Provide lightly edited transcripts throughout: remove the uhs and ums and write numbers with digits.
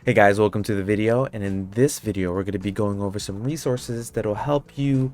Hey guys, welcome to the video, and in this video we're going to be going over some resources that will help you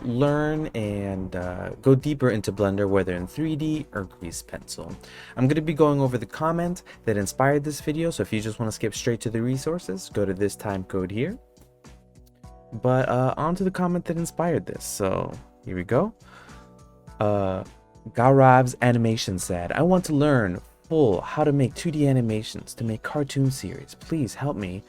learn and go deeper into Blender, whether in 3D or grease pencil. I'm going to be going over the comment that inspired this video, so if you just want to skip straight to the resources, go to this time code here. But on to the comment that inspired this, so here we go. Garav's animation said, I want to learn how to make 2D animations to make cartoon series. Please help me.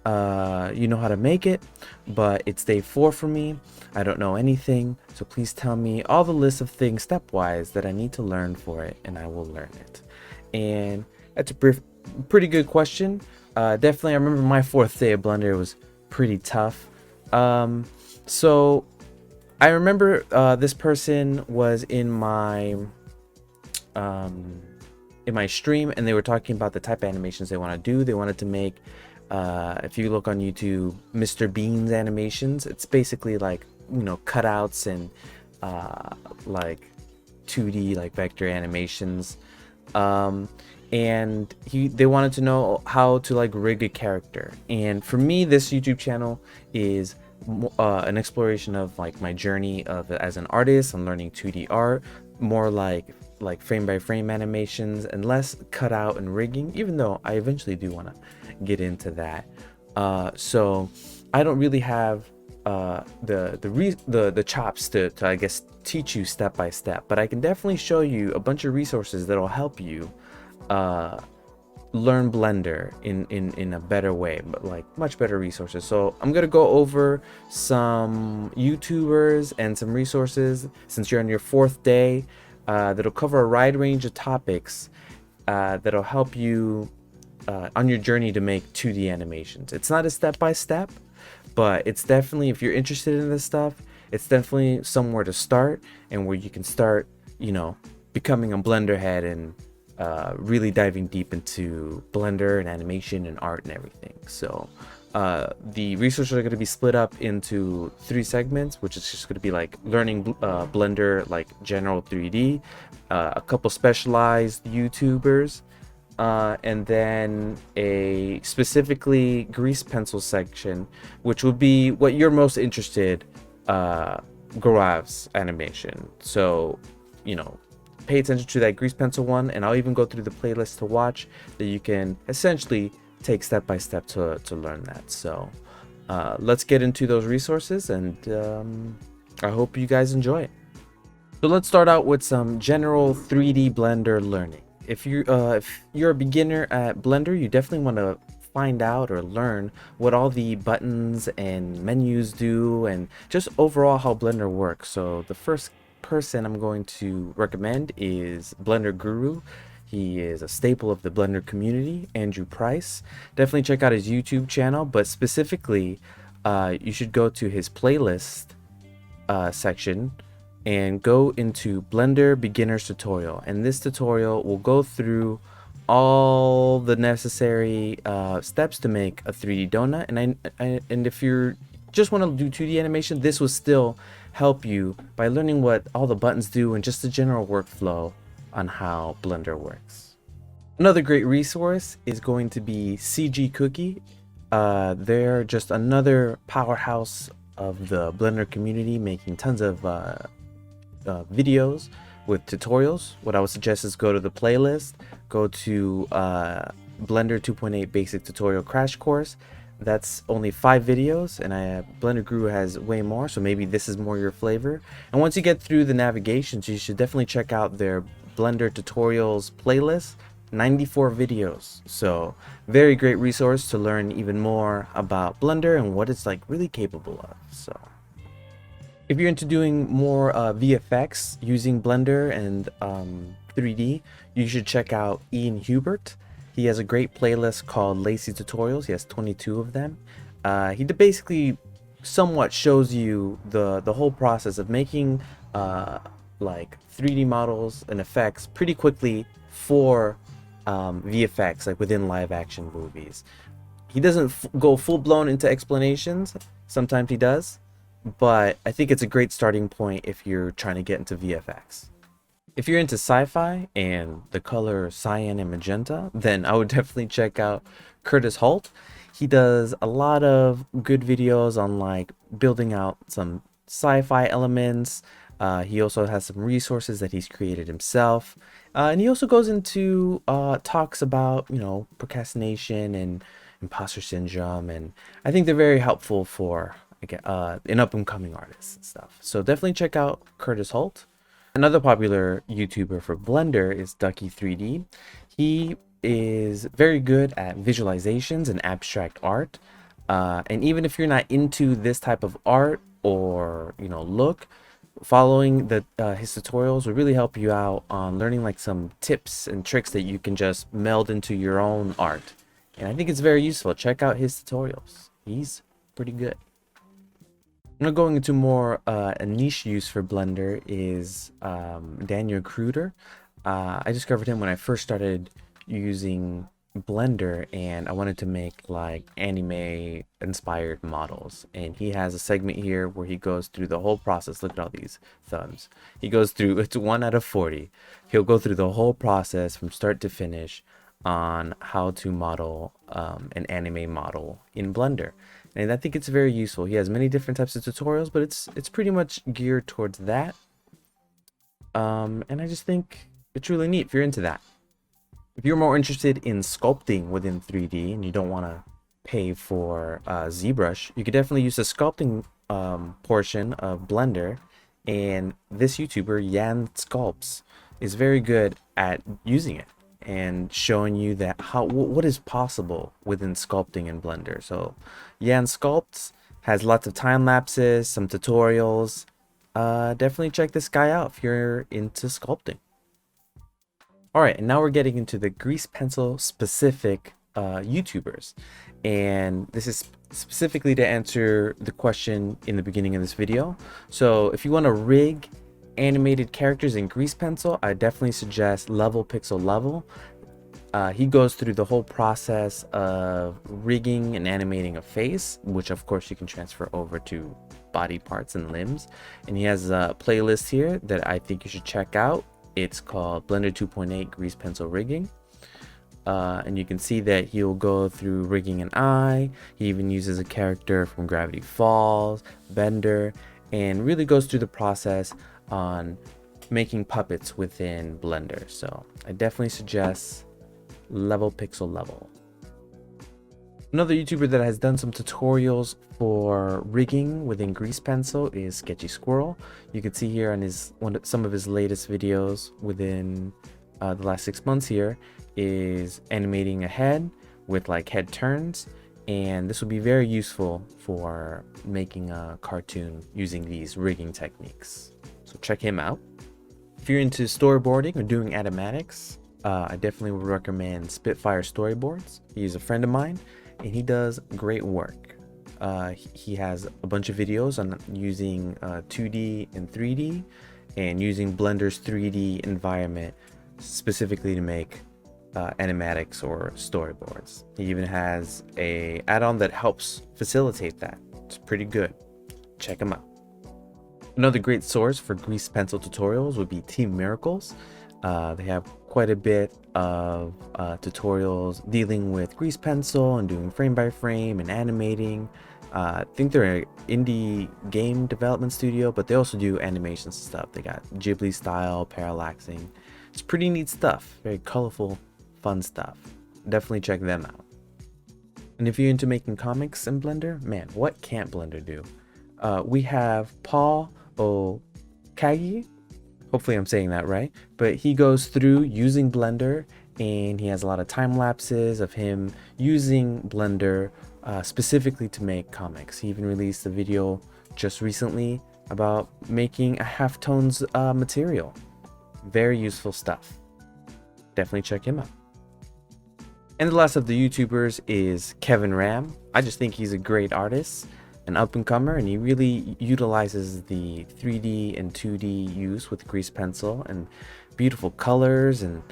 You know how to make it, but it's day 4 for me. I don't know anything, so please tell me all the list of things stepwise that I need to learn for it, and I will learn it. And that's a pretty good question. Definitely, I remember my 4th day of Blender was pretty tough. So I remember this person was in my stream, and they were talking about the type of animations they want to do. They wanted to make, if you look on YouTube, Mr. Bean's animations. It's basically like, you know, cutouts and like 2D like vector animations. And they wanted to know how to like rig a character. And for me, this YouTube channel is an exploration of like my journey as an artist. I'm learning 2D art, more like frame by frame animations and less cutout and rigging, even though I eventually do want to get into that. So I don't really have the chops to I guess teach you step by step, but I can definitely show you a bunch of resources that'll help you learn Blender in a better way, but like much better resources. So I'm gonna go over some YouTubers and some resources since you're on your 4th day. That'll cover a wide range of topics that'll help you on your journey to make 2D animations. It's not a step-by-step, but it's definitely, if you're interested in this stuff, it's definitely somewhere to start and where you can start, you know, becoming a Blender head and really diving deep into Blender and animation and art and everything. So the resources are going to be split up into 3 segments, which is just going to be like learning Blender, like general 3D, a couple specialized YouTubers, and then a specifically grease pencil section, which would be what you're most interested, Garav's animation. So, you know, pay attention to that grease pencil one, and I'll even go through the playlist to watch that you can essentially take step by step to learn that. So let's get into those resources, and I hope you guys enjoy it. So let's start out with some general 3D Blender learning. If you're a beginner at Blender, you definitely want to find out or learn what all the buttons and menus do, and just overall how Blender works. So the first person I'm going to recommend is BlenderGuru. He is a staple of the Blender community, Andrew Price. Definitely check out his YouTube channel, but specifically, you should go to his playlist section and go into Blender Beginner's Tutorial. And this tutorial will go through all the necessary steps to make a 3D donut. And if you just want to do 2D animation, this will still help you by learning what all the buttons do and just the general workflow on how Blender works. Another great resource is going to be CGCookie. They're just another powerhouse of the Blender community, making tons of videos with tutorials. What I would suggest is go to the playlist, go to Blender 2.8 Basic Tutorial Crash Course. That's only 5 videos, and BlenderGuru has way more, so maybe this is more your flavor. And once you get through the navigations, you should definitely check out their Blender tutorials playlist, 94 videos. So very great resource to learn even more about Blender and what it's like really capable of. So if you're into doing more VFX using Blender and 3D, you should check out Hubert. He has a great playlist called Lazy Tutorials. He has 22 of them. He basically somewhat shows you the whole process of making like 3D models and effects pretty quickly for VFX, like within live action movies. He doesn't go full-blown into explanations. Sometimes he does, but I think it's a great starting point if you're trying to get into VFX. If you're into sci-fi and the color cyan and magenta, then I would definitely check out Holt. He does a lot of good videos on like building out some sci-fi elements. He also has some resources that he's created himself. And he also goes into talks about, you know, procrastination and imposter syndrome. And I think they're very helpful for an up-and-coming artists and stuff. So definitely check out Holt. Another popular YouTuber for Blender is Ducky 3D. He is very good at visualizations and abstract art. And even if you're not into this type of art or, you know, look, following his tutorials will really help you out on learning like some tips and tricks that you can just meld into your own art. And I think it's very useful. Check out his tutorials. He's pretty good. Now going into more a niche use for Blender is Kreuter. I discovered him when I first started using Blender and I wanted to make like anime inspired models, and he has a segment here where he goes through the whole process. Look at all these thumbs. He goes through, it's 1 out of 40. He'll go through the whole process from start to finish on how to model an anime model in Blender. And I think it's very useful. He has many different types of tutorials, but it's pretty much geared towards that. And I just think it's really neat if you're into that. If you're more interested in sculpting within 3D and you don't want to pay for ZBrush, you could definitely use the sculpting portion of Blender. And this YouTuber, Sculpts, is very good at using it and showing you that what is possible within sculpting in Blender. So Sculpts has lots of time lapses, some tutorials. Definitely check this guy out if you're into sculpting. All right, and now we're getting into the grease pencil specific YouTubers, and this is specifically to answer the question in the beginning of this video. So if you want to rig animated characters in grease pencil, I definitely suggest Level Pixel Level. He goes through the whole process of rigging and animating a face, which of course you can transfer over to body parts and limbs. And he has a playlist here that I think you should check out. It's called Blender 2.8 Grease Pencil Rigging. And you can see that he'll go through rigging an eye. He even uses a character from Gravity Falls, Bender, and really goes through the process on making puppets within Blender. So I definitely suggest Level Pixel Level. Another YouTuber that has done some tutorials for rigging within grease pencil is Sketchy Squirrel. You can see here on some of his latest videos within the last 6 months here is animating a head with like head turns, and this will be very useful for making a cartoon using these rigging techniques. So check him out. If you're into storyboarding or doing animatics, I definitely would recommend Spitfire Storyboards. He's a friend of mine and he does great work. He has a bunch of videos on using 2D and 3D and using Blender's 3D environment specifically to make animatics or storyboards. He even has a add-on that helps facilitate that. It's pretty good. Check him out. Another great source for grease pencil tutorials would be Team Miracles. They have quite a bit of tutorials dealing with grease pencil and doing frame by frame and animating. I think they're an indie game development studio, but they also do animations and stuff. They got Ghibli style parallaxing. It's pretty neat stuff. Very colorful, fun stuff. Definitely check them out. And if you're into making comics in Blender, man, what can't Blender do? We have O Caggegi. Hopefully I'm saying that right, but he goes through using Blender and he has a lot of time lapses of him using Blender specifically to make comics. He even released a video just recently about making a halftones material. Very useful stuff. Definitely check him out. And the last of the YouTubers is KevanDram. I just think he's a great artist, an up-and-comer, and he really utilizes the 3D and 2D use with grease pencil and beautiful colors, and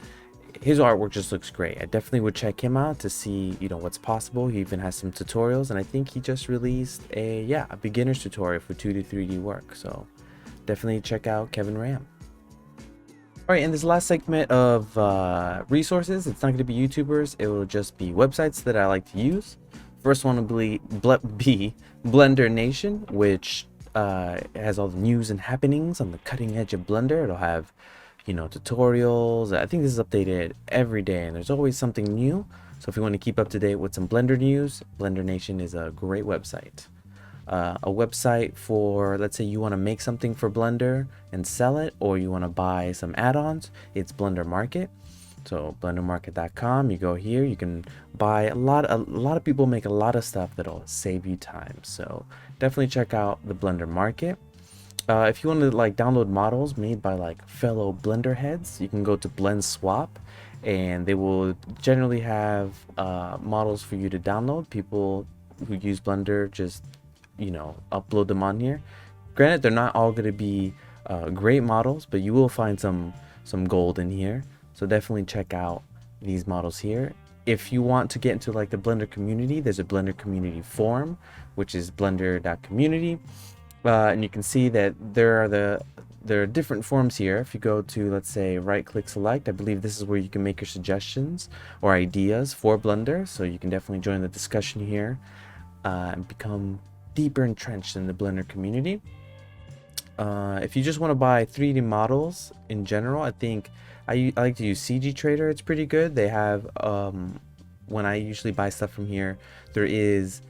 his artwork just looks great. I definitely would check him out to see, you know, what's possible. He even has some tutorials, and I think he just released a beginner's tutorial for 2D 3D work. So definitely check out KevanDram. All right, in this last segment of resources, it's not going to be YouTubers. It will just be websites that I like to use. First one will be Blendernation, which has all the news and happenings on the cutting edge of Blender. It'll have, you know, tutorials. I think this is updated every day, and there's always something new. So if you want to keep up to date with some Blender news, Blendernation is a great website. A website for, let's say you want to make something for Blender and sell it, or you want to buy some add-ons, it's Blender Market. So blendermarket.com, you go here, you can buy a lot of people make a lot of stuff that'll save you time. So definitely check out the Blender Market. If you want to like download models made by like fellow Blender heads, you can go to Blend Swap, and they will generally have models for you to download. People who use Blender just, you know, upload them on here. Granted, they're not all going to be great models, but you will find some gold in here. So definitely check out these models here. If you want to get into like the Blender community, there's a Blender community forum, which is blender.community. And you can see that there are different forums here. If you go to, let's say, right click select, I believe this is where you can make your suggestions or ideas for Blender. So you can definitely join the discussion here and become deeper entrenched in the Blender community. If you just want to buy 3D models in general, I think I like to use CGTrader. It's pretty good. They have when I usually buy stuff from here, there is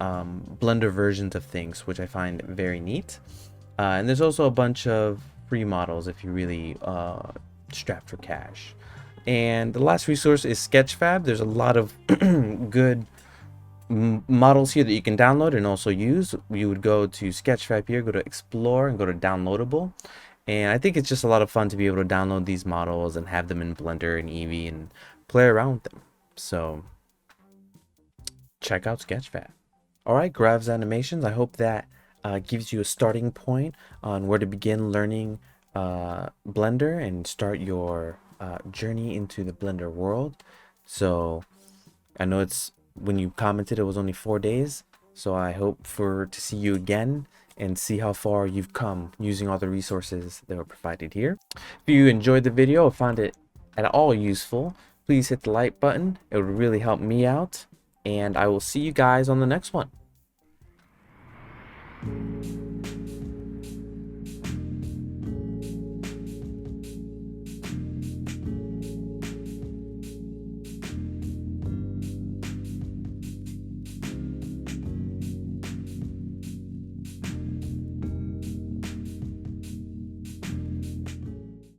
Blender versions of things, which I find very neat. And there's also a bunch of free models if you really strapped for cash. And the last resource is SketchFab. There's a lot of good models here that you can download and also use. You would go to SketchFab here, go to Explore, and go to Downloadable. And I think it's just a lot of fun to be able to download these models and have them in Blender and Eevee and play around with them. So check out SketchFab. All right, Grav's Animations. I hope that gives you a starting point on where to begin learning Blender and start your journey into the Blender world. So I know it's, when you commented, it was only 4 days. So I hope to see you again and see how far you've come using all the resources that were provided here. If you enjoyed the video or found it at all useful, please hit the like button. It would really help me out. And I will see you guys on the next one.